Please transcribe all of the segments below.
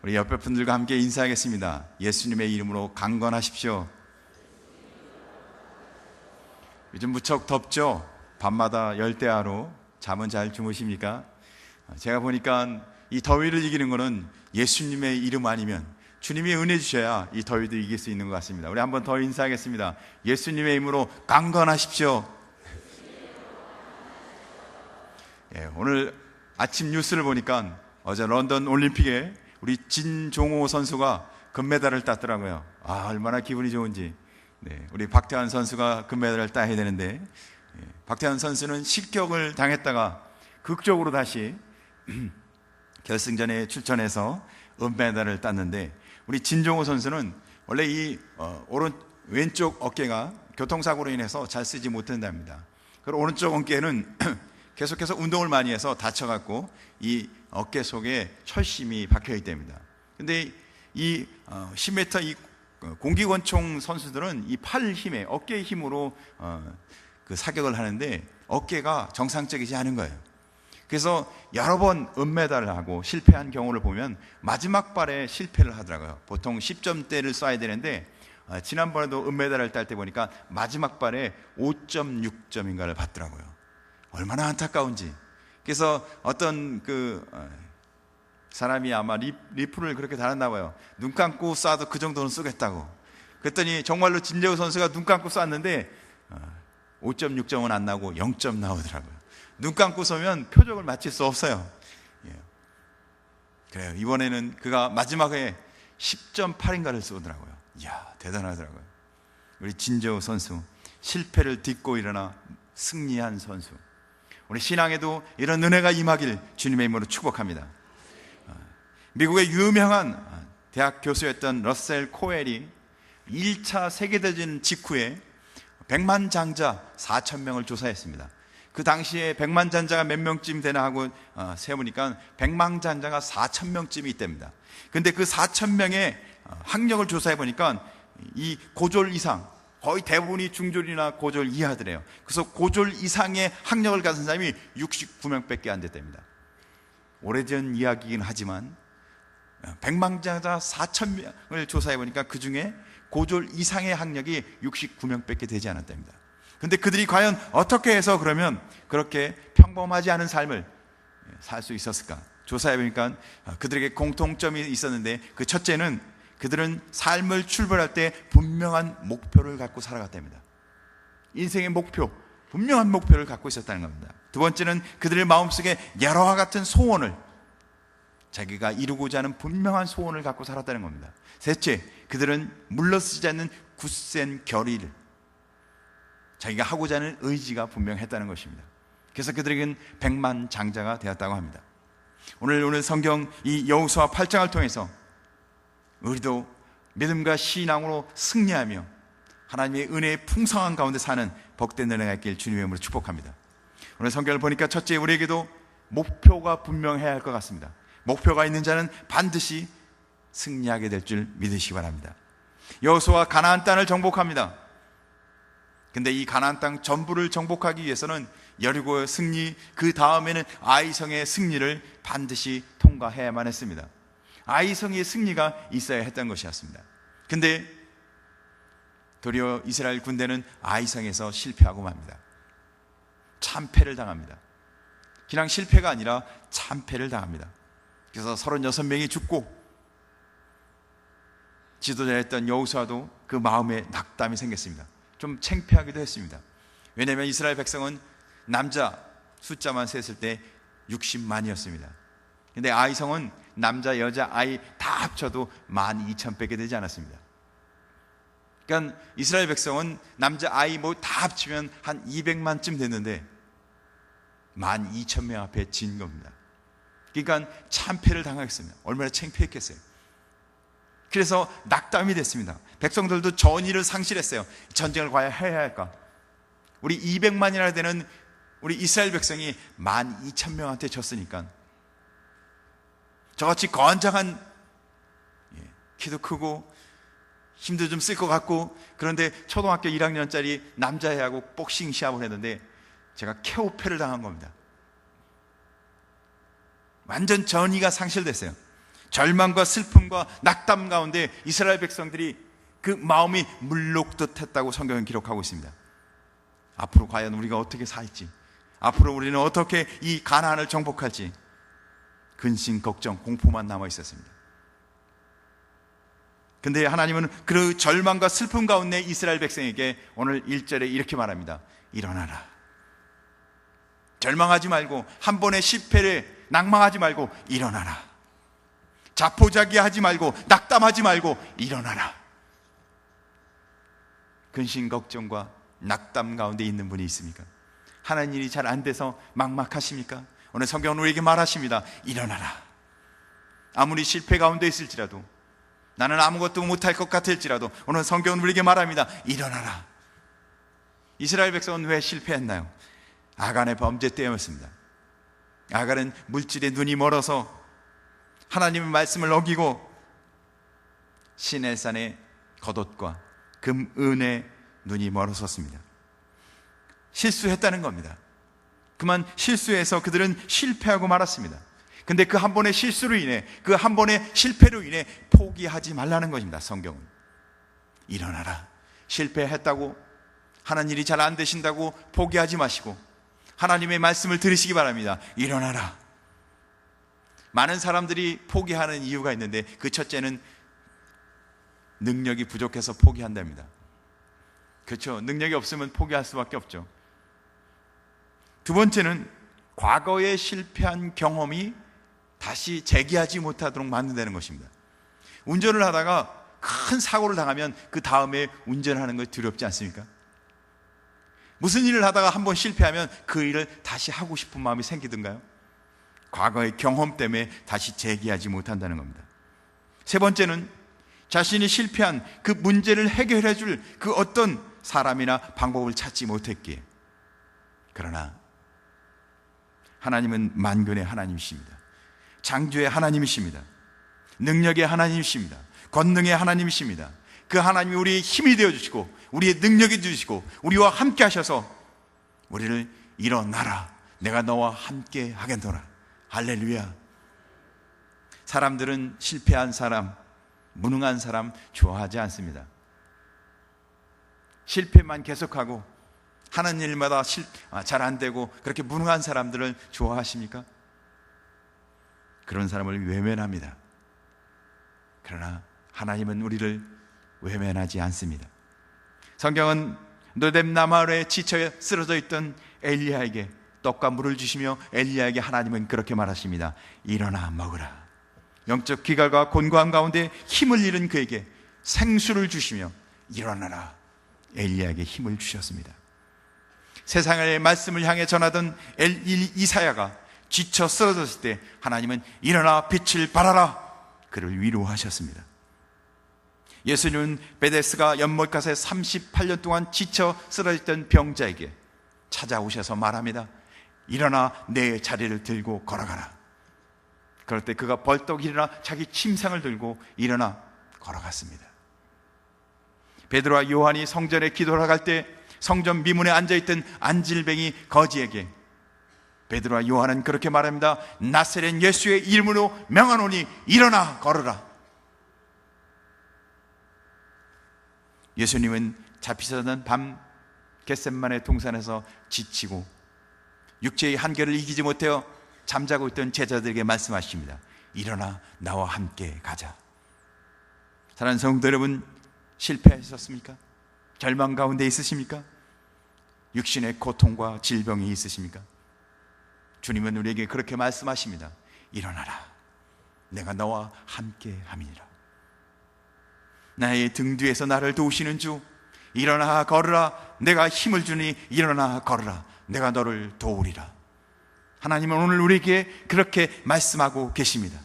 우리 옆에 분들과 함께 인사하겠습니다. 예수님의 이름으로 강건하십시오. 요즘 무척 덥죠? 밤마다 열대야로 잠은 잘 주무십니까? 제가 보니까 이 더위를 이기는 것은 예수님의 이름 아니면, 주님이 은혜 주셔야 이 더위도 이길 수 있는 것 같습니다. 우리 한번 더 인사하겠습니다. 예수님의 이름으로 강건하십시오. 오늘 아침 뉴스를 보니까 어제 런던 올림픽에 우리 진종호 선수가 금메달을 땄더라고요. 얼마나 기분이 좋은지. 우리 박태환 선수가 금메달을 따야 되는데, 박태환 선수는 실격을 당했다가 극적으로 다시 결승전에 출전해서 은메달을 땄는데, 우리 진종호 선수는 원래 이 왼쪽 어깨가 교통사고로 인해서 잘 쓰지 못한답니다. 그리고 오른쪽 어깨는 계속해서 운동을 많이 해서 다쳐갖고 이 어깨 속에 철심이 박혀 있답니다. 근데 이 10m 이 공기권총 선수들은 이 팔 힘에, 어깨의 힘으로 그 사격을 하는데 어깨가 정상적이지 않은 거예요. 그래서 여러 번 은메달을 하고 실패한 경우를 보면 마지막 발에 실패를 하더라고요. 보통 10점대를 쏴야 되는데 지난번에도 은메달을 딸 때 보니까 마지막 발에 5.6점인가를 받더라고요. 얼마나 안타까운지. 그래서 어떤 사람이 아마 리플을 그렇게 달았나 봐요. 눈 감고 쏴도 그 정도는 쏘겠다고. 그랬더니 정말로 진재호 선수가 눈 감고 쐈는데 5.6점은 안 나오고 0점 나오더라고요. 눈 감고 쏘면 표적을 맞힐 수 없어요. 그래요. 이번에는 그가 마지막에 10.8인가를 쏘더라고요. 이야, 대단하더라고요. 우리 진재호 선수, 실패를 딛고 일어나 승리한 선수. 우리 신앙에도 이런 은혜가 임하길 주님의 이름으로 축복합니다. 미국의 유명한 대학 교수였던 러셀 코엘이 1차 세계대전 직후에 백만장자 4,000명을 조사했습니다. 그 당시에 백만장자가 몇 명쯤 되나 하고 세보니까 백만장자가 4,000명쯤이 있답니다. 근데 그 4,000명의 학력을 조사해보니까 이 고졸 이상, 거의 대부분이 중졸이나 고졸 이하더래요. 그래서 고졸 이상의 학력을 가진 사람이 69명밖에 안 됐답니다. 오래전 이야기이긴 하지만 백만장자 4,000명을 조사해보니까 그 중에 고졸 이상의 학력이 69명밖에 되지 않았답니다. 근데 그들이 과연 어떻게 해서 그러면 그렇게 평범하지 않은 삶을 살 수 있었을까? 조사해보니까 그들에게 공통점이 있었는데, 그 첫째는 그들은 삶을 출발할 때 분명한 목표를 갖고 살아갔답니다. 인생의 목표, 분명한 목표를 갖고 있었다는 겁니다. 두 번째는 그들의 마음속에 여러와 같은 소원을, 자기가 이루고자 하는 분명한 소원을 갖고 살았다는 겁니다. 셋째, 그들은 물러서지 않는 굳센 결의를, 자기가 하고자 하는 의지가 분명했다는 것입니다. 그래서 그들에게는 백만장자가 되었다고 합니다. 오늘 성경 이 여호수아 8장을 통해서 우리도 믿음과 신앙으로 승리하며 하나님의 은혜의 풍성한 가운데 사는 복된 은혜가 있길 주님의 이름으로 축복합니다. 오늘 성경을 보니까 첫째, 우리에게도 목표가 분명해야 할 것 같습니다. 목표가 있는 자는 반드시 승리하게 될 줄 믿으시기 바랍니다. 여호수아가 가나안 땅을 정복합니다. 근데 이 가나안 땅 전부를 정복하기 위해서는 여리고의 승리, 그 다음에는 아이성의 승리를 반드시 통과해야만 했습니다. 아이성의 승리가 있어야 했던 것이었습니다. 근데 도리어 이스라엘 군대는 아이성에서 실패하고 맙니다. 참패를 당합니다. 그냥 실패가 아니라 참패를 당합니다. 그래서 36명이 죽고, 지도자였던 여호수아도 그 마음에 낙담이 생겼습니다. 좀 창피하기도 했습니다. 왜냐하면 이스라엘 백성은 남자 숫자만 셌을 때 60만이었습니다. 근데 아이성은 남자, 여자, 아이 다 합쳐도 12,000밖에 되지 않았습니다. 그러니까 이스라엘 백성은 남자, 아이 뭐 다 합치면 한 200만쯤 됐는데 12,000명 앞에 진 겁니다. 그러니까 참패를 당하겠습니다. 얼마나 창피했겠어요. 그래서 낙담이 됐습니다. 백성들도 전의를 상실했어요. 전쟁을 과연 해야 할까? 우리 200만이나 되는 우리 이스라엘 백성이 12,000명한테 졌으니까, 저같이 건장한, 키도 크고 힘도 좀 쓸 것 같고, 그런데 초등학교 1학년짜리 남자애하고 복싱 시합을 했는데 제가 KO패를 당한 겁니다. 완전 전의가 상실됐어요. 절망과 슬픔과 낙담 가운데 이스라엘 백성들이 그 마음이 물녹듯 했다고 성경은 기록하고 있습니다. 앞으로 과연 우리가 어떻게 살지, 앞으로 우리는 어떻게 이 가나안을 정복할지 근심, 걱정, 공포만 남아 있었습니다. 근데 하나님은 그 절망과 슬픔 가운데 이스라엘 백성에게 오늘 1절에 이렇게 말합니다. 일어나라. 절망하지 말고, 한 번의 실패를 낙망하지 말고 일어나라. 자포자기하지 말고, 낙담하지 말고 일어나라. 근심, 걱정과 낙담 가운데 있는 분이 있습니까? 하나님 일이 잘 안 돼서 막막하십니까? 오늘 성경은 우리에게 말하십니다. 일어나라. 아무리 실패 가운데 있을지라도, 나는 아무것도 못할 것 같을지라도 오늘 성경은 우리에게 말합니다. 일어나라. 이스라엘 백성은 왜 실패했나요? 아간의 범죄 때문이었습니다. 아간은 물질에 눈이 멀어서 하나님의 말씀을 어기고 시내산의 겉옷과 금, 은에 눈이 멀어섰습니다. 실수했다는 겁니다. 그만 실수해서 그들은 실패하고 말았습니다. 근데 그 한 번의 실수로 인해, 그 한 번의 실패로 인해 포기하지 말라는 것입니다. 성경은. 일어나라. 실패했다고, 하나님 일이 잘 안 되신다고 포기하지 마시고 하나님의 말씀을 들으시기 바랍니다. 일어나라. 많은 사람들이 포기하는 이유가 있는데 그 첫째는 능력이 부족해서 포기한답니다. 그렇죠. 능력이 없으면 포기할 수밖에 없죠. 두 번째는 과거에 실패한 경험이 다시 재기하지 못하도록 만든다는 것입니다. 운전을 하다가 큰 사고를 당하면 그 다음에 운전하는 거 두렵지 않습니까? 무슨 일을 하다가 한번 실패하면 그 일을 다시 하고 싶은 마음이 생기던가요? 과거의 경험 때문에 다시 재기하지 못한다는 겁니다. 세 번째는 자신이 실패한 그 문제를 해결해 줄 그 어떤 사람이나 방법을 찾지 못했기에. 그러나 하나님은 만군의 하나님이십니다. 창조의 하나님이십니다. 능력의 하나님이십니다. 권능의 하나님이십니다. 그 하나님이 우리의 힘이 되어주시고 우리의 능력이 되어주시고 우리와 함께 하셔서 우리를 일어나라. 내가 너와 함께 하겠노라. 할렐루야. 사람들은 실패한 사람, 무능한 사람 좋아하지 않습니다. 실패만 계속하고 하는 일마다 잘 안 되고 그렇게 무능한 사람들을 좋아하십니까? 그런 사람을 외면합니다. 그러나 하나님은 우리를 외면하지 않습니다. 성경은 노뎀 나무아래 지쳐 쓰러져 있던 엘리야에게 떡과 물을 주시며 엘리야에게 하나님은 그렇게 말하십니다. 일어나 먹으라. 영적 기갈과 곤고함 가운데 힘을 잃은 그에게 생수를 주시며 일어나라. 엘리야에게 힘을 주셨습니다. 세상의 말씀을 향해 전하던 이사야가 지쳐 쓰러졌을 때 하나님은 일어나 빛을 발하라. 그를 위로하셨습니다. 예수님은 베데스가 연못가에 38년 동안 지쳐 쓰러졌던 병자에게 찾아오셔서 말합니다. 일어나 내 자리를 들고 걸어가라. 그럴 때 그가 벌떡 일어나 자기 침상을 들고 일어나 걸어갔습니다. 베드로와 요한이 성전에 기도하러 갈 때 성전 미문에 앉아있던 안질뱅이 거지에게 베드로와 요한은 그렇게 말합니다. 나사렛 예수의 이름으로 명하노니 일어나 걸어라. 예수님은 잡히던 밤 겟셋마네 동산에서 지치고 육체의 한계를 이기지 못하여 잠자고 있던 제자들에게 말씀하십니다. 일어나 나와 함께 가자. 사랑하는 성도 여러분, 실패하셨습니까? 절망 가운데 있으십니까? 육신의 고통과 질병이 있으십니까? 주님은 우리에게 그렇게 말씀하십니다. 일어나라. 내가 너와 함께 함이니라. 나의 등 뒤에서 나를 도우시는 주, 일어나 걸으라. 내가 힘을 주니 일어나 걸으라. 내가 너를 도우리라. 하나님은 오늘 우리에게 그렇게 말씀하고 계십니다.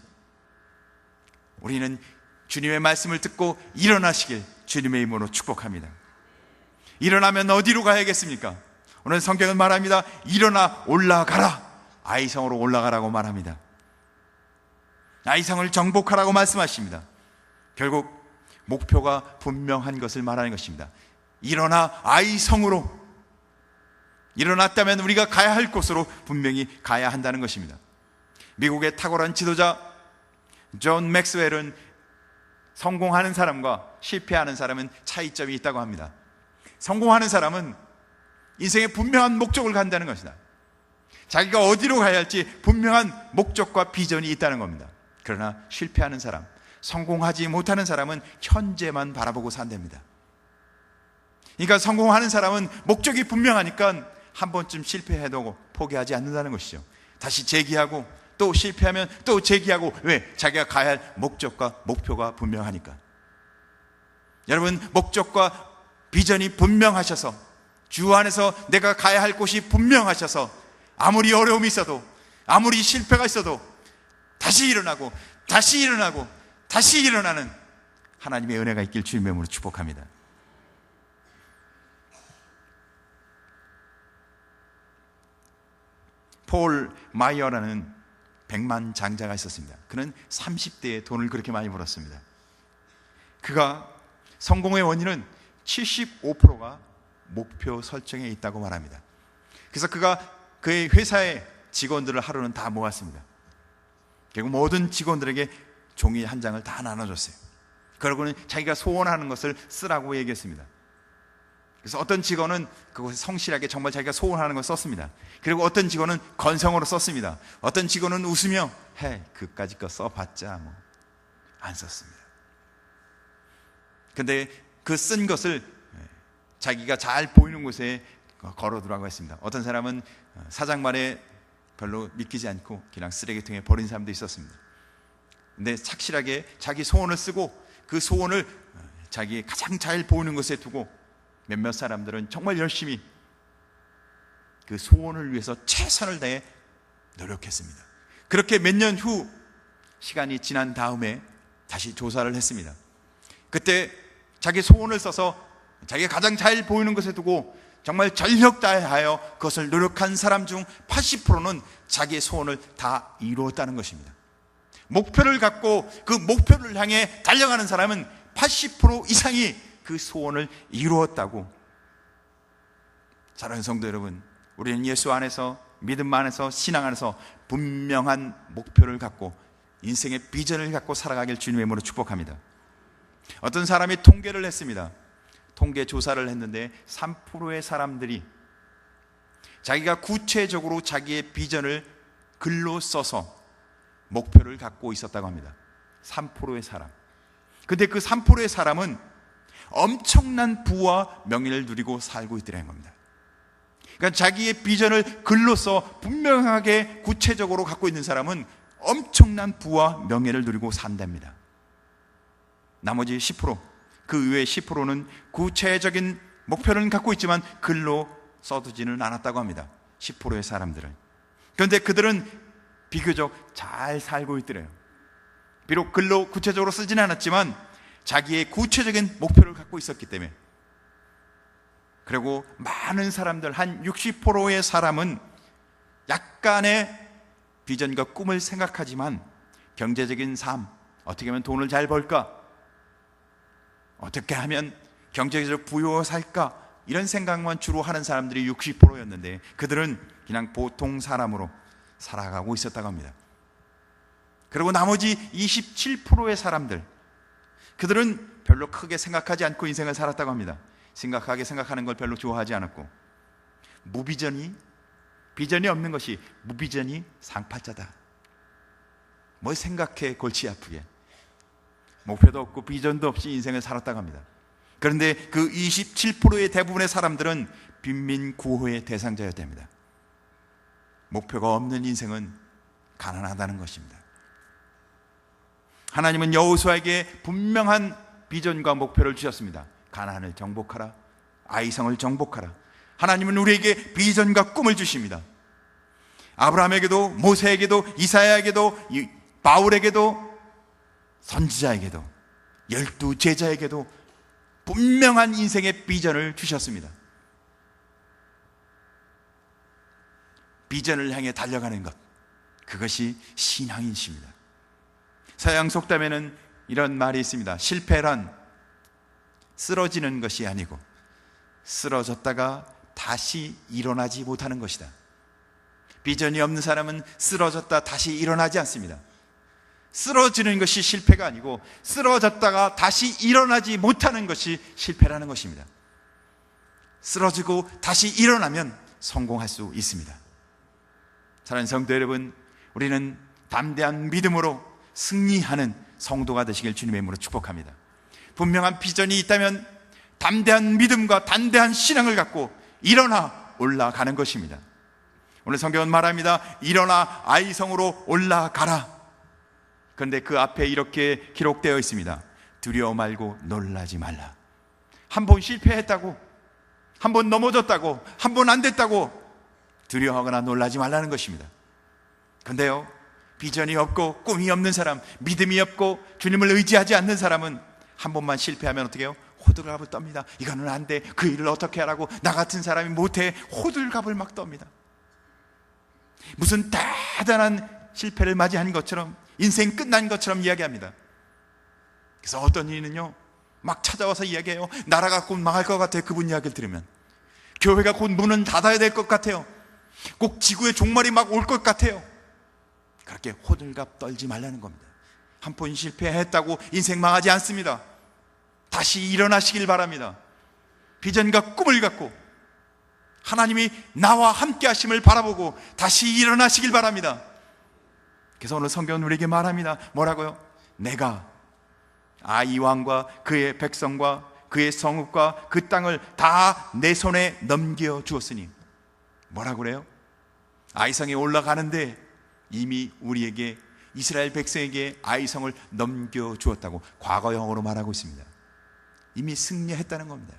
우리는 주님의 말씀을 듣고 일어나시길 주님의 이름으로 축복합니다. 일어나면 어디로 가야겠습니까? 오늘 성경은 말합니다. 일어나 올라가라. 아이성으로 올라가라고 말합니다. 아이성을 정복하라고 말씀하십니다. 결국 목표가 분명한 것을 말하는 것입니다. 일어나 아이성으로. 일어났다면 우리가 가야 할 곳으로 분명히 가야 한다는 것입니다. 미국의 탁월한 지도자 존 맥스웰은 성공하는 사람과 실패하는 사람은 차이점이 있다고 합니다. 성공하는 사람은 인생의 분명한 목적을 간다는 것이다. 자기가 어디로 가야 할지 분명한 목적과 비전이 있다는 겁니다. 그러나 실패하는 사람, 성공하지 못하는 사람은 현재만 바라보고 산답니다. 그러니까 성공하는 사람은 목적이 분명하니까 한 번쯤 실패해도 포기하지 않는다는 것이죠. 다시 재기하고 또 실패하면 또 재기하고. 왜? 자기가 가야 할 목적과 목표가 분명하니까. 여러분, 목적과 비전이 분명하셔서, 주 안에서 내가 가야 할 곳이 분명하셔서, 아무리 어려움이 있어도, 아무리 실패가 있어도 다시 일어나고 다시 일어나고 다시 일어나는 하나님의 은혜가 있길 주님의 이름으로 축복합니다. 폴 마이어라는 백만장자가 있었습니다. 그는 30대에 돈을 그렇게 많이 벌었습니다. 그가 성공의 원인은 75%가 목표 설정에 있다고 말합니다. 그래서 그가 그의 회사의 직원들을 하루는 다 모았습니다. 결국 모든 직원들에게 종이 한 장을 다 나눠줬어요. 그러고는 자기가 소원하는 것을 쓰라고 얘기했습니다. 그래서 어떤 직원은 그것을 성실하게 정말 자기가 소원하는 걸 썼습니다. 그리고 어떤 직원은 건성으로 썼습니다. 어떤 직원은 웃으며 그까짓 거 써봤자 뭐 안 썼습니다. 근데 그 쓴 것을 자기가 잘 보이는 곳에 걸어두라고 했습니다. 어떤 사람은 사장 말에 별로 믿기지 않고 그냥 쓰레기통에 버린 사람도 있었습니다. 근데 착실하게 자기 소원을 쓰고 그 소원을 자기 가장 잘 보이는 곳에 두고 몇몇 사람들은 정말 열심히 그 소원을 위해서 최선을 다해 노력했습니다. 그렇게 몇 년 후 시간이 지난 다음에 다시 조사를 했습니다. 그때 자기 소원을 써서 자기가 가장 잘 보이는 곳에 두고 정말 전력 다하여 그것을 노력한 사람 중 80%는 자기의 소원을 다 이루었다는 것입니다. 목표를 갖고 그 목표를 향해 달려가는 사람은 80% 이상이 그 소원을 이루었다고. 사랑하는 성도 여러분, 우리는 예수 안에서, 믿음 안에서, 신앙 안에서 분명한 목표를 갖고 인생의 비전을 갖고 살아가길 주님의 이름으로 축복합니다. 어떤 사람이 통계를 했습니다. 통계 조사를 했는데 3%의 사람들이 자기가 구체적으로 자기의 비전을 글로 써서 목표를 갖고 있었다고 합니다. 3%의 사람. 근데 그 3%의 사람은 엄청난 부와 명예를 누리고 살고 있더라는 겁니다. 그러니까 자기의 비전을 글로써 분명하게 구체적으로 갖고 있는 사람은 엄청난 부와 명예를 누리고 산답니다. 나머지 10%, 그 외의 10%는 구체적인 목표는 갖고 있지만 글로 써두지는 않았다고 합니다. 10%의 사람들은. 그런데 그들은 비교적 잘 살고 있더래요. 비록 글로 구체적으로 쓰지는 않았지만 자기의 구체적인 목표를 갖고 있었기 때문에. 그리고 많은 사람들, 한 60%의 사람은 약간의 비전과 꿈을 생각하지만 경제적인 삶, 어떻게 하면 돈을 잘 벌까? 어떻게 하면 경제적으로 부유하게 살까? 이런 생각만 주로 하는 사람들이 60%였는데 그들은 그냥 보통 사람으로 살아가고 있었다고 합니다. 그리고 나머지 27%의 사람들, 그들은 별로 크게 생각하지 않고 인생을 살았다고 합니다. 심각하게 생각하는 걸 별로 좋아하지 않았고, 비전이 없는 것이 무비전이 상팔자다. 뭘 생각해 골치 아프게. 목표도 없고 비전도 없이 인생을 살았다고 합니다. 그런데 그 27%의 대부분의 사람들은 빈민 구호의 대상자였답니다. 목표가 없는 인생은 가난하다는 것입니다. 하나님은 여호수아에게 분명한 비전과 목표를 주셨습니다. 가나안을 정복하라, 아이성을 정복하라. 하나님은 우리에게 비전과 꿈을 주십니다. 아브라함에게도, 모세에게도, 이사야에게도, 바울에게도, 선지자에게도, 12제자에게도 분명한 인생의 비전을 주셨습니다. 비전을 향해 달려가는 것, 그것이 신앙이십니다. 서양 속담에는 이런 말이 있습니다. 실패란 쓰러지는 것이 아니고 쓰러졌다가 다시 일어나지 못하는 것이다. 비전이 없는 사람은 쓰러졌다 다시 일어나지 않습니다. 쓰러지는 것이 실패가 아니고 쓰러졌다가 다시 일어나지 못하는 것이 실패라는 것입니다. 쓰러지고 다시 일어나면 성공할 수 있습니다. 사랑하는 성도 여러분, 우리는 담대한 믿음으로 승리하는 성도가 되시길 주님의 이름으로 축복합니다. 분명한 비전이 있다면 담대한 믿음과 담대한 신앙을 갖고 일어나 올라가는 것입니다. 오늘 성경은 말합니다. 일어나 아이성으로 올라가라. 그런데 그 앞에 이렇게 기록되어 있습니다. 두려워 말고 놀라지 말라. 한 번 실패했다고, 한 번 넘어졌다고, 한 번 안 됐다고 두려워하거나 놀라지 말라는 것입니다. 그런데요, 비전이 없고 꿈이 없는 사람, 믿음이 없고 주님을 의지하지 않는 사람은 한 번만 실패하면 어떻게 해요? 호들갑을 떱니다. 이거는 안 돼. 그 일을 어떻게 하라고. 나 같은 사람이 못해. 호들갑을 막 떱니다. 무슨 대단한 실패를 맞이한 것처럼, 인생 끝난 것처럼 이야기합니다. 그래서 어떤 이는요, 막 찾아와서 이야기해요. 나라가 곧 망할 것 같아요. 그분 이야기를 들으면. 교회가 곧 문은 닫아야 될 것 같아요. 꼭 지구의 종말이 막 올 것 같아요. 그렇게 호들갑 떨지 말라는 겁니다. 한 번 실패했다고 인생 망하지 않습니다. 다시 일어나시길 바랍니다. 비전과 꿈을 갖고 하나님이 나와 함께 하심을 바라보고 다시 일어나시길 바랍니다. 그래서 오늘 성경은 우리에게 말합니다. 뭐라고요? 내가 아이 왕과 그의 백성과 그의 성읍과 그 땅을 다 내 손에 넘겨주었으니. 뭐라고 그래요? 아이성에 올라가는데 이미 우리에게, 이스라엘 백성에게 아이성을 넘겨주었다고 과거형으로 말하고 있습니다. 이미 승리했다는 겁니다.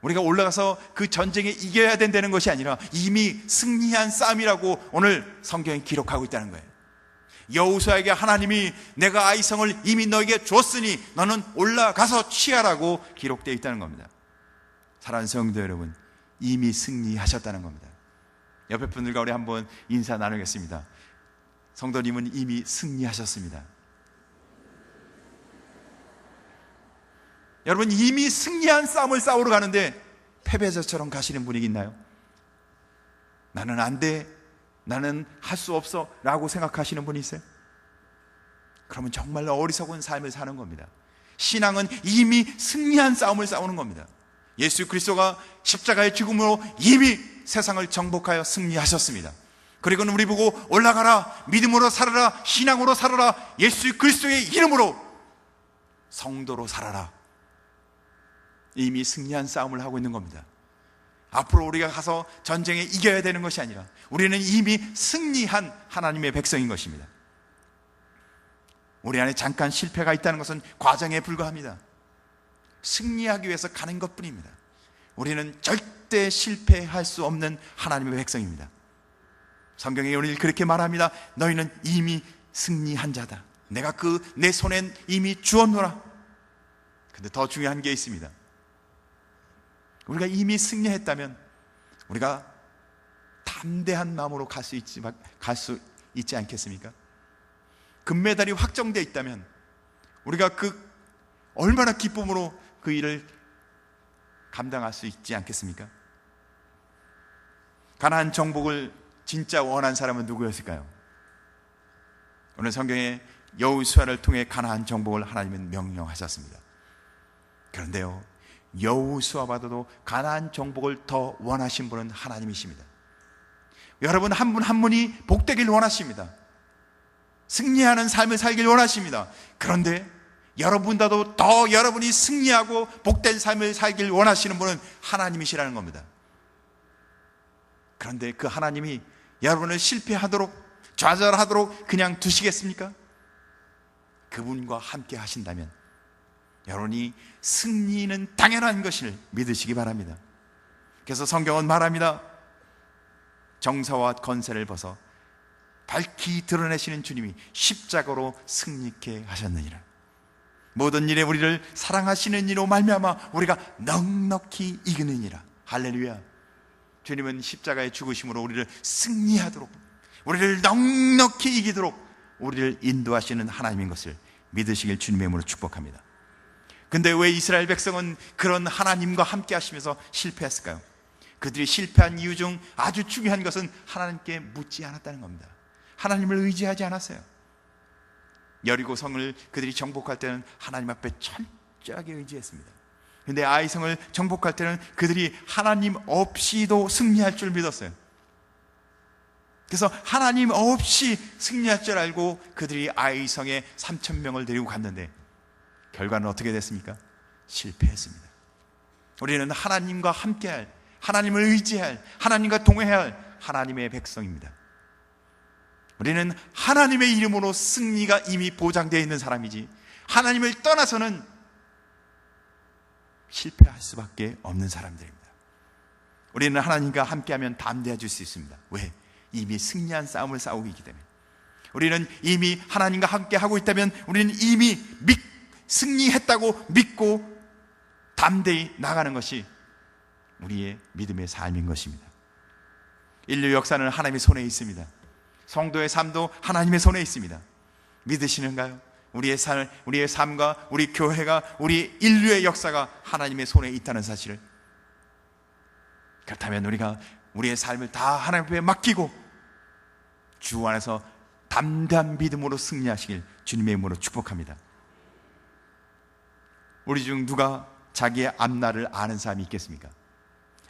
우리가 올라가서 그 전쟁에 이겨야 된다는 것이 아니라 이미 승리한 싸움이라고 오늘 성경에 기록하고 있다는 거예요. 여호수아에게 하나님이 내가 아이성을 이미 너에게 줬으니 너는 올라가서 취하라고 기록되어 있다는 겁니다. 사랑하는 성도 여러분, 이미 승리하셨다는 겁니다. 옆에 분들과 우리 한번 인사 나누겠습니다. 성도님은 이미 승리하셨습니다. 여러분, 이미 승리한 싸움을 싸우러 가는데 패배자처럼 가시는 분이 있나요? 나는 안 돼, 나는 할 수 없어 라고 생각하시는 분이 있어요? 그러면 정말 어리석은 삶을 사는 겁니다. 신앙은 이미 승리한 싸움을 싸우는 겁니다. 예수 그리스도가 십자가의 죽음으로 이미 세상을 정복하여 승리하셨습니다. 그리고는 우리 보고 올라가라, 믿음으로 살아라, 신앙으로 살아라, 예수 그리스도의 이름으로 성도로 살아라. 이미 승리한 싸움을 하고 있는 겁니다. 앞으로 우리가 가서 전쟁에 이겨야 되는 것이 아니라 우리는 이미 승리한 하나님의 백성인 것입니다. 우리 안에 잠깐 실패가 있다는 것은 과정에 불과합니다. 승리하기 위해서 가는 것뿐입니다. 우리는 절대 실패할 수 없는 하나님의 백성입니다. 성경에 오늘 그렇게 말합니다. 너희는 이미 승리한 자다. 내가 내 손엔 이미 주었노라. 근데 더 중요한 게 있습니다. 우리가 이미 승리했다면 우리가 담대한 마음으로 갈 수 있지 않겠습니까? 금메달이 확정되어 있다면 우리가 얼마나 기쁨으로 그 일을 감당할 수 있지 않겠습니까? 가나안 정복을 진짜 원한 사람은 누구였을까요? 오늘 성경에 여호수아를 통해 가나안 정복을 하나님은 명령하셨습니다. 그런데요, 여호수아보다도 가나안 정복을 더 원하신 분은 하나님이십니다. 여러분 한 분 한 분이 복되길 원하십니다. 승리하는 삶을 살길 원하십니다. 그런데 여러분보다도 더 여러분이 승리하고 복된 삶을 살길 원하시는 분은 하나님이시라는 겁니다. 그런데 그 하나님이 여러분을 실패하도록, 좌절하도록 그냥 두시겠습니까? 그분과 함께 하신다면 여러분이 승리는 당연한 것을 믿으시기 바랍니다. 그래서 성경은 말합니다. 정사와 건세를 벗어 밝히 드러내시는 주님이 십자가로 승리케 하셨느니라. 모든 일에 우리를 사랑하시는 이로 말미암아 우리가 넉넉히 이기느니라. 할렐루야. 주님은 십자가의 죽으심으로 우리를 승리하도록, 우리를 넉넉히 이기도록 우리를 인도하시는 하나님인 것을 믿으시길 주님의 이름으로 축복합니다. 근데 왜 이스라엘 백성은 그런 하나님과 함께 하시면서 실패했을까요? 그들이 실패한 이유 중 아주 중요한 것은 하나님께 묻지 않았다는 겁니다. 하나님을 의지하지 않았어요. 여리고 성을 그들이 정복할 때는 하나님 앞에 철저하게 의지했습니다. 근데 아이성을 정복할 때는 그들이 하나님 없이도 승리할 줄 믿었어요. 그래서 하나님 없이 승리할 줄 알고 그들이 아이성에 3,000명을 데리고 갔는데 결과는 어떻게 됐습니까? 실패했습니다. 우리는 하나님과 함께할, 하나님을 의지할, 하나님과 동행해야 할 하나님의 백성입니다. 우리는 하나님의 이름으로 승리가 이미 보장되어 있는 사람이지, 하나님을 떠나서는 실패할 수밖에 없는 사람들입니다. 우리는 하나님과 함께하면 담대해질 수 있습니다. 왜? 이미 승리한 싸움을 싸우고 있기 때문에. 우리는 이미 하나님과 함께 하고 있다면 우리는 이미 승리했다고 믿고 담대히 나가는 것이 우리의 믿음의 삶인 것입니다. 인류 역사는 하나님의 손에 있습니다. 성도의 삶도 하나님의 손에 있습니다. 믿으시는가요? 우리의 삶과 우리 교회가, 우리 인류의 역사가 하나님의 손에 있다는 사실을. 그렇다면 우리가 우리의 삶을 다 하나님 앞에 맡기고 주 안에서 담대한 믿음으로 승리하시길 주님의 이름으로 축복합니다. 우리 중 누가 자기의 앞날을 아는 사람이 있겠습니까?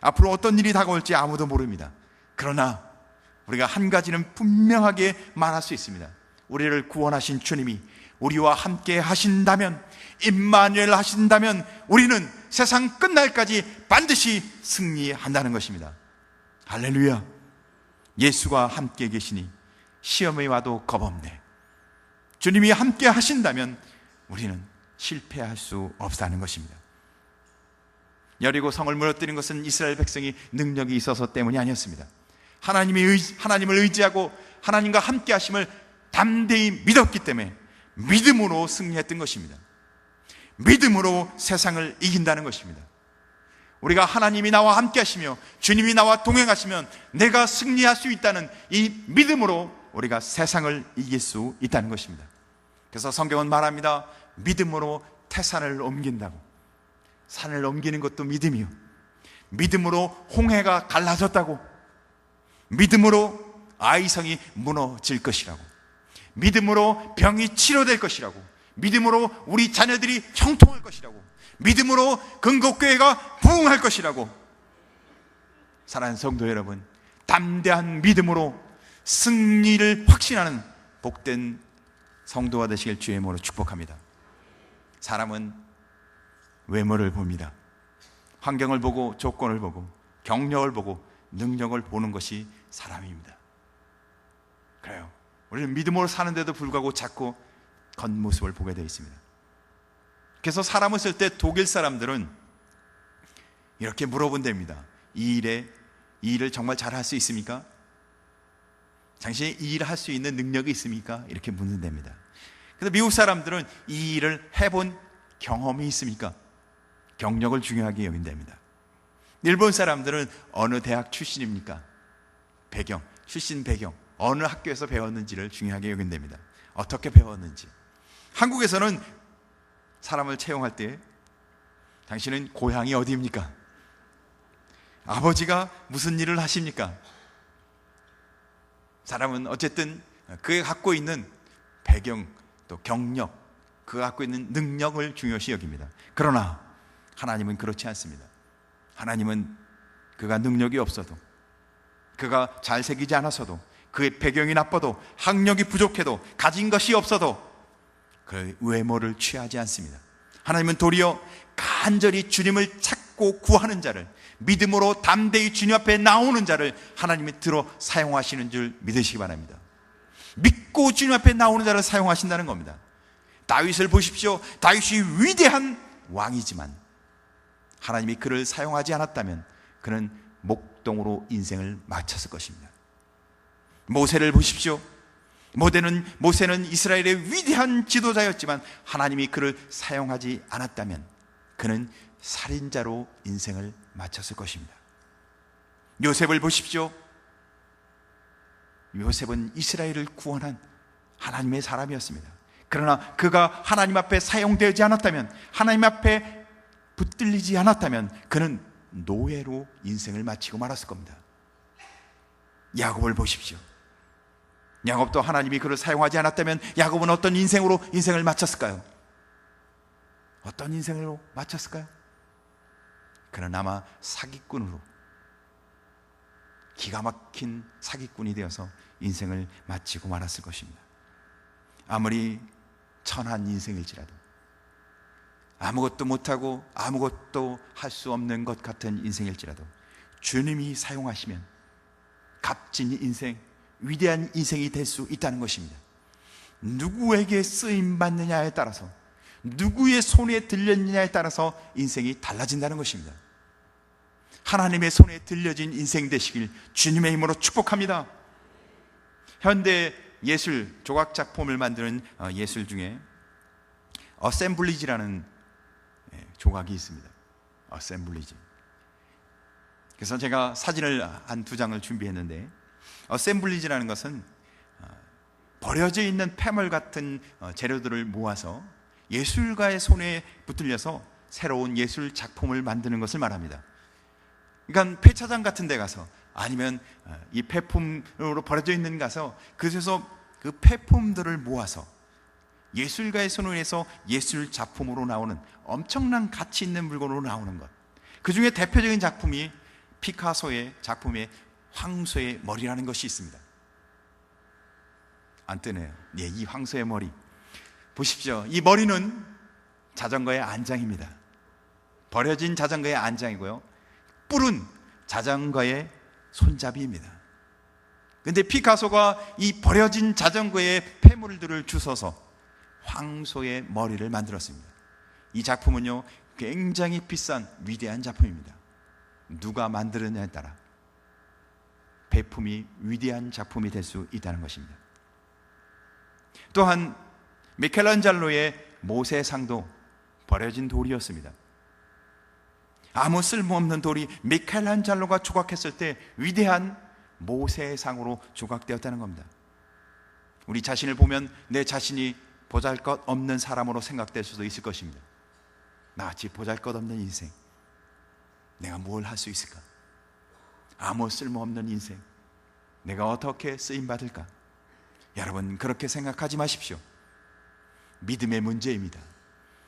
앞으로 어떤 일이 다가올지 아무도 모릅니다. 그러나 우리가 한 가지는 분명하게 말할 수 있습니다. 우리를 구원하신 주님이 우리와 함께 하신다면, 임마누엘 하신다면 우리는 세상 끝날까지 반드시 승리한다는 것입니다. 할렐루야. 예수가 함께 계시니 시험이 와도 겁없네. 주님이 함께 하신다면 우리는 실패할 수 없다는 것입니다. 여리고 성을 무너뜨린 것은 이스라엘 백성이 능력이 있어서 때문이 아니었습니다. 하나님을 의지하고 하나님과 함께 하심을 담대히 믿었기 때문에 믿음으로 승리했던 것입니다. 믿음으로 세상을 이긴다는 것입니다. 우리가 하나님이 나와 함께 하시며 주님이 나와 동행하시면 내가 승리할 수 있다는 이 믿음으로 우리가 세상을 이길 수 있다는 것입니다. 그래서 성경은 말합니다. 믿음으로 태산을 옮긴다고. 산을 옮기는 것도 믿음이요, 믿음으로 홍해가 갈라졌다고, 믿음으로 아이성이 무너질 것이라고, 믿음으로 병이 치료될 것이라고, 믿음으로 우리 자녀들이 형통할 것이라고, 믿음으로 근곡교회가 부흥할 것이라고. 사랑하는 성도 여러분, 담대한 믿음으로 승리를 확신하는 복된 성도가 되시길 주의 이름으로 축복합니다. 사람은 외모를 봅니다. 환경을 보고, 조건을 보고, 경력을 보고, 능력을 보는 것이 사람입니다. 그래요. 우리는 믿음으로 사는데도 불구하고 자꾸 겉모습을 보게 되어 있습니다. 그래서 사람을 쓸 때 독일 사람들은 이렇게 물어본답니다. 이 일을 정말 잘할 수 있습니까? 당신이 이 일을 할 수 있는 능력이 있습니까? 이렇게 묻는답니다. 그래서 미국 사람들은 이 일을 해본 경험이 있습니까? 경력을 중요하게 여긴답니다. 일본 사람들은 어느 대학 출신입니까? 출신 배경, 어느 학교에서 배웠는지를 중요하게 여긴답니다. 어떻게 배웠는지. 한국에서는 사람을 채용할 때 당신은 고향이 어디입니까? 아버지가 무슨 일을 하십니까? 사람은 어쨌든 그가 갖고 있는 배경, 또 경력, 그가 갖고 있는 능력을 중요시 여깁니다. 그러나 하나님은 그렇지 않습니다. 하나님은 그가 능력이 없어도, 그가 잘 새기지 않았어도, 그의 배경이 나빠도, 학력이 부족해도, 가진 것이 없어도 그 외모를 취하지 않습니다. 하나님은 도리어 간절히 주님을 찾고 구하는 자를, 믿음으로 담대히 주님 앞에 나오는 자를 하나님이 들어 사용하시는 줄 믿으시기 바랍니다. 믿고 주님 앞에 나오는 자를 사용하신다는 겁니다. 다윗을 보십시오. 다윗이 위대한 왕이지만 하나님이 그를 사용하지 않았다면 그는 목동으로 인생을 마쳤을 것입니다. 모세를 보십시오. 모세는 이스라엘의 위대한 지도자였지만 하나님이 그를 사용하지 않았다면 그는 살인자로 인생을 마쳤을 것입니다. 요셉을 보십시오. 요셉은 이스라엘을 구원한 하나님의 사람이었습니다. 그러나 그가 하나님 앞에 사용되지 않았다면, 하나님 앞에 붙들리지 않았다면 그는 노예로 인생을 마치고 말았을 겁니다. 야곱을 보십시오. 야곱도 하나님이 그를 사용하지 않았다면 야곱은 어떤 인생으로 인생을 마쳤을까요? 어떤 인생으로 마쳤을까요? 그는 아마 사기꾼으로, 기가 막힌 사기꾼이 되어서 인생을 마치고 말았을 것입니다. 아무리 천한 인생일지라도, 아무것도 못하고 아무것도 할 수 없는 것 같은 인생일지라도 주님이 사용하시면 값진 인생, 위대한 인생이 될 수 있다는 것입니다. 누구에게 쓰임받느냐에 따라서, 누구의 손에 들렸느냐에 따라서 인생이 달라진다는 것입니다. 하나님의 손에 들려진 인생 되시길 주님의 힘으로 축복합니다. 현대 예술, 조각 작품을 만드는 예술 중에 어셈블리지라는 조각이 있습니다. 어셈블리지. 그래서 제가 사진을 한 2장을 준비했는데, 어셈블리지라는 것은 버려져 있는 폐물 같은 재료들을 모아서 예술가의 손에 붙들려서 새로운 예술 작품을 만드는 것을 말합니다. 그러니까 폐차장 같은 데 가서, 아니면 이 폐품으로 버려져 있는 가서 그곳에서 그 폐품들을 모아서 예술가의 손을 해서 예술 작품으로 나오는, 엄청난 가치 있는 물건으로 나오는 것, 그 중에 대표적인 작품이 피카소의 작품의 황소의 머리라는 것이 있습니다. 안 뜨네요. 예, 이 황소의 머리 보십시오. 이 머리는 자전거의 안장입니다. 버려진 자전거의 안장이고요, 뿔은 자전거의 손잡이입니다. 그런데 피카소가 이 버려진 자전거의 폐물들을 주워서 황소의 머리를 만들었습니다. 이 작품은요, 굉장히 비싼 위대한 작품입니다. 누가 만들었냐에 따라 배품이 위대한 작품이 될 수 있다는 것입니다. 또한 미켈란젤로의 모세상도 버려진 돌이었습니다. 아무 쓸모없는 돌이 미켈란젤로가 조각했을 때 위대한 모세상으로 조각되었다는 겁니다. 우리 자신을 보면 내 자신이 보잘것없는 사람으로 생각될 수도 있을 것입니다. 나같이 보잘것없는 인생, 내가 뭘 할 수 있을까? 아무 쓸모없는 인생, 내가 어떻게 쓰임받을까? 여러분, 그렇게 생각하지 마십시오. 믿음의 문제입니다.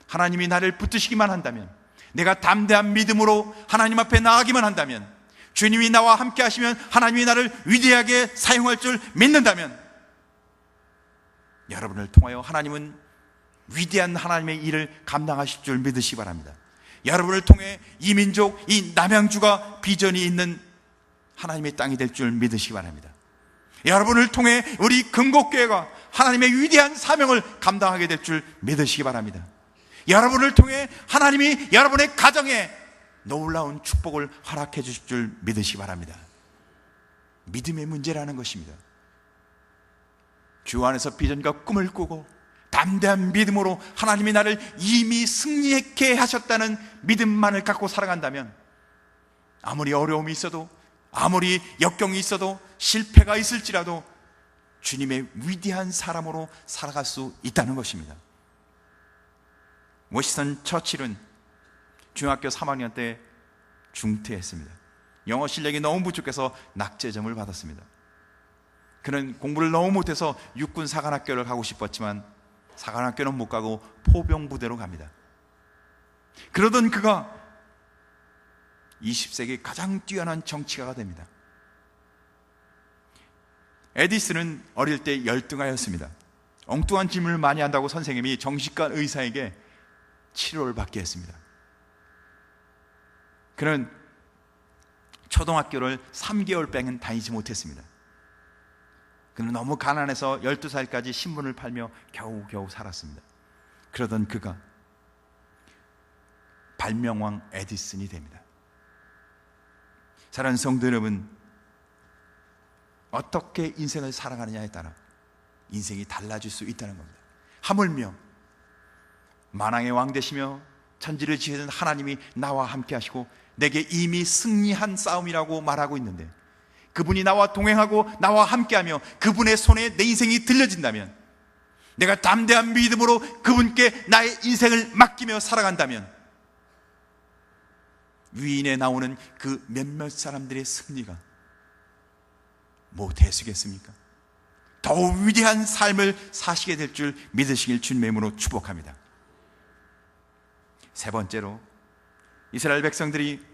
하나님이 나를 붙드시기만 한다면, 내가 담대한 믿음으로 하나님 앞에 나아가기만 한다면, 주님이 나와 함께 하시면 하나님이 나를 위대하게 사용할 줄 믿는다면, 여러분을 통하여 하나님은 위대한 하나님의 일을 감당하실 줄 믿으시기 바랍니다. 여러분을 통해 이 민족, 이 남양주가 비전이 있는 하나님의 땅이 될 줄 믿으시기 바랍니다. 여러분을 통해 우리 금곡교회가 하나님의 위대한 사명을 감당하게 될 줄 믿으시기 바랍니다. 여러분을 통해 하나님이 여러분의 가정에 놀라운 축복을 허락해 주실 줄 믿으시기 바랍니다. 믿음의 문제라는 것입니다. 주 안에서 비전과 꿈을 꾸고 담대한 믿음으로 하나님이 나를 이미 승리하게 하셨다는 믿음만을 갖고 살아간다면, 아무리 어려움이 있어도, 아무리 역경이 있어도, 실패가 있을지라도 주님의 위대한 사람으로 살아갈 수 있다는 것입니다. 워시턴 처칠은 중학교 3학년 때 중퇴했습니다. 영어 실력이 너무 부족해서 낙제점을 받았습니다. 그는 공부를 너무 못해서 육군 사관학교를 가고 싶었지만 사관학교는 못 가고 포병부대로 갑니다. 그러던 그가 20세기 가장 뛰어난 정치가가 됩니다. 에디슨은 어릴 때 열등하였습니다. 엉뚱한 질문을 많이 한다고 선생님이 정신과 의사에게 치료를 받게 했습니다. 그는 초등학교를 3개월밖에 다니지 못했습니다. 그는 너무 가난해서 12살까지 신문을 팔며 겨우겨우 살았습니다. 그러던 그가 발명왕 에디슨이 됩니다. 사랑하는 성도 여러분, 어떻게 인생을 살아가느냐에 따라 인생이 달라질 수 있다는 겁니다. 하물며 만왕의 왕 되시며 천지를 지으신 하나님이 나와 함께 하시고 내게 이미 승리한 싸움이라고 말하고 있는데, 그분이 나와 동행하고 나와 함께하며 그분의 손에 내 인생이 들려진다면, 내가 담대한 믿음으로 그분께 나의 인생을 맡기며 살아간다면, 위인에 나오는 그 몇몇 사람들의 승리가 뭐 대수겠습니까? 더 위대한 삶을 사시게 될 줄 믿으시길 주님의 이름으로 축복합니다. 세 번째로, 이스라엘 백성들이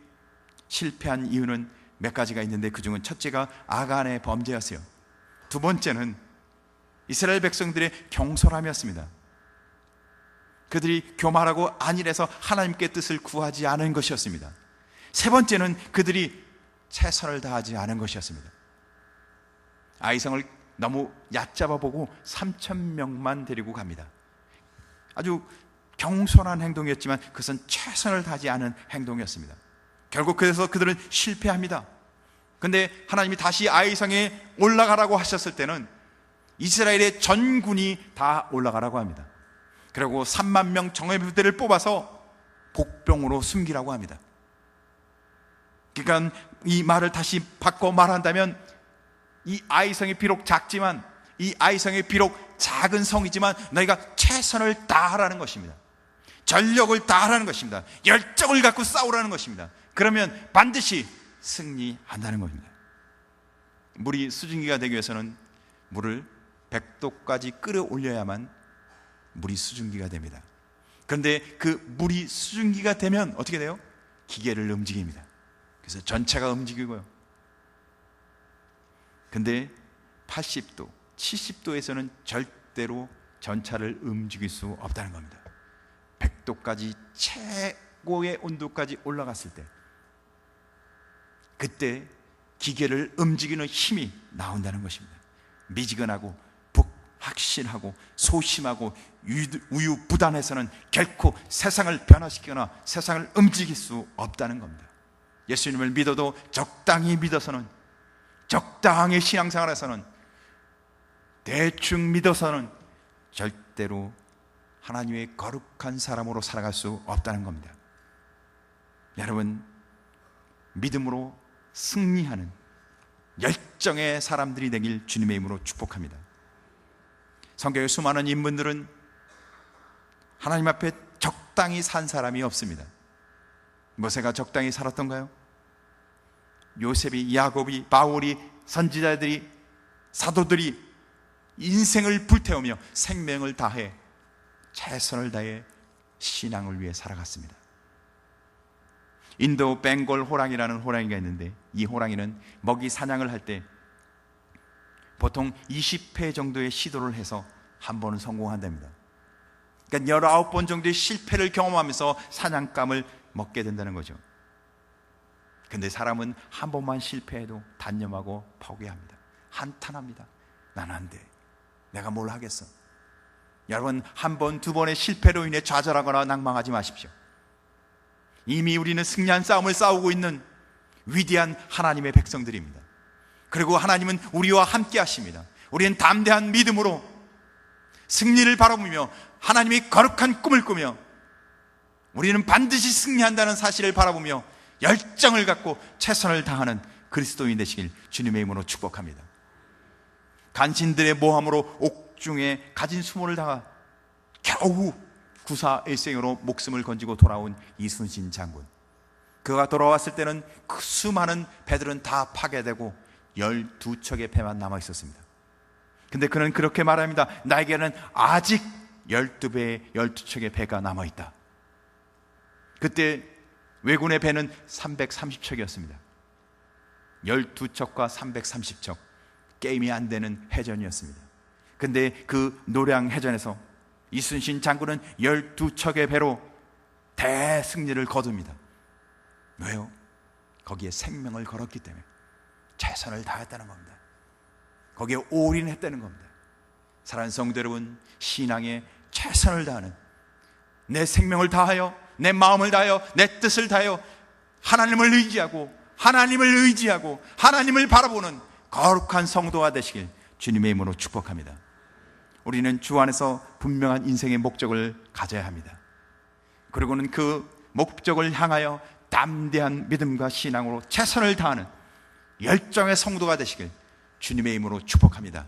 실패한 이유는 몇 가지가 있는데 그 중은 첫째가 아간의 범죄였어요. 두 번째는 이스라엘 백성들의 경솔함이었습니다. 그들이 교만하고 안일해서 하나님께 뜻을 구하지 않은 것이었습니다. 세 번째는 그들이 최선을 다하지 않은 것이었습니다. 아이성을 너무 얕잡아 보고 3,000명만 데리고 갑니다. 아주 경솔한 행동이었지만 그것은 최선을 다하지 않은 행동이었습니다. 결국 그래서 그들은 실패합니다. 그런데 하나님이 다시 아이성에 올라가라고 하셨을 때는 이스라엘의 전군이 다 올라가라고 합니다. 그리고 3만 명 정예 부대를 뽑아서 복병으로 숨기라고 합니다. 그러니까 이 말을 다시 바꿔 말한다면, 이 아이성이 비록 작지만, 이 아이성이 비록 작은 성이지만 너희가 최선을 다하라는 것입니다. 전력을 다하라는 것입니다. 열정을 갖고 싸우라는 것입니다. 그러면 반드시 승리한다는 겁니다. 물이 수증기가 되기 위해서는 물을 100도까지 끌어올려야만 물이 수증기가 됩니다. 그런데 그 물이 수증기가 되면 어떻게 돼요? 기계를 움직입니다. 그래서 전체가 움직이고요. 근데 80도, 70도에서는 절대로 전차를 움직일 수 없다는 겁니다. 100도까지 최고의 온도까지 올라갔을 때, 그때 기계를 움직이는 힘이 나온다는 것입니다. 미지근하고 확신하고 소심하고 우유부단해서는 결코 세상을 변화시키거나 세상을 움직일 수 없다는 겁니다. 예수님을 믿어도 적당히 믿어서는, 적당히 신앙생활에서는, 대충 믿어서는 절대로 하나님의 거룩한 사람으로 살아갈 수 없다는 겁니다. 여러분, 믿음으로 승리하는 열정의 사람들이 되길 주님의 이름으로 축복합니다. 성경의 수많은 인물들은 하나님 앞에 적당히 산 사람이 없습니다. 모세가 적당히 살았던가요? 요셉이, 야곱이, 바울이, 선지자들이, 사도들이 인생을 불태우며 생명을 다해 최선을 다해 신앙을 위해 살아갔습니다. 인도 벵골 호랑이라는 호랑이가 있는데, 이 호랑이는 먹이 사냥을 할 때 보통 20회 정도의 시도를 해서 한 번은 성공한답니다. 그러니까 19번 정도의 실패를 경험하면서 사냥감을 먹게 된다는 거죠. 근데 사람은 한 번만 실패해도 단념하고 포기합니다. 한탄합니다. 난 안 돼. 내가 뭘 하겠어. 여러분, 한 번, 두 번의 실패로 인해 좌절하거나 낭망하지 마십시오. 이미 우리는 승리한 싸움을 싸우고 있는 위대한 하나님의 백성들입니다. 그리고 하나님은 우리와 함께 하십니다. 우리는 담대한 믿음으로 승리를 바라보며 하나님의 거룩한 꿈을 꾸며 우리는 반드시 승리한다는 사실을 바라보며 열정을 갖고 최선을 다하는 그리스도인 되시길 주님의 이름으로 축복합니다. 간신들의 모함으로 옥중에 가진 수모를 당하 겨우 구사일생으로 목숨을 건지고 돌아온 이순신 장군, 그가 돌아왔을 때는 그 수많은 배들은 다 파괴되고 12척의 배만 남아 있었습니다. 근데 그는 그렇게 말합니다. 나에게는 아직 12배의 12척의 배가 남아 있다. 그때 왜군의 배는 330척이었습니다. 12척과 330척, 게임이 안 되는 해전이었습니다. 근데 그 노량 해전에서 이순신 장군은 12척의 배로 대승리를 거둡니다. 왜요? 거기에 생명을 걸었기 때문에, 최선을 다했다는 겁니다. 거기에 올인했다는 겁니다. 사랑하는 성도 여러분, 신앙에 최선을 다하는, 내 생명을 다하여, 내 마음을 다하여, 내 뜻을 다하여 하나님을 의지하고 하나님을 바라보는 거룩한 성도가 되시길 주님의 이름으로 축복합니다. 우리는 주 안에서 분명한 인생의 목적을 가져야 합니다. 그리고는 그 목적을 향하여 담대한 믿음과 신앙으로 최선을 다하는 열정의 성도가 되시길 주님의 이름으로 축복합니다.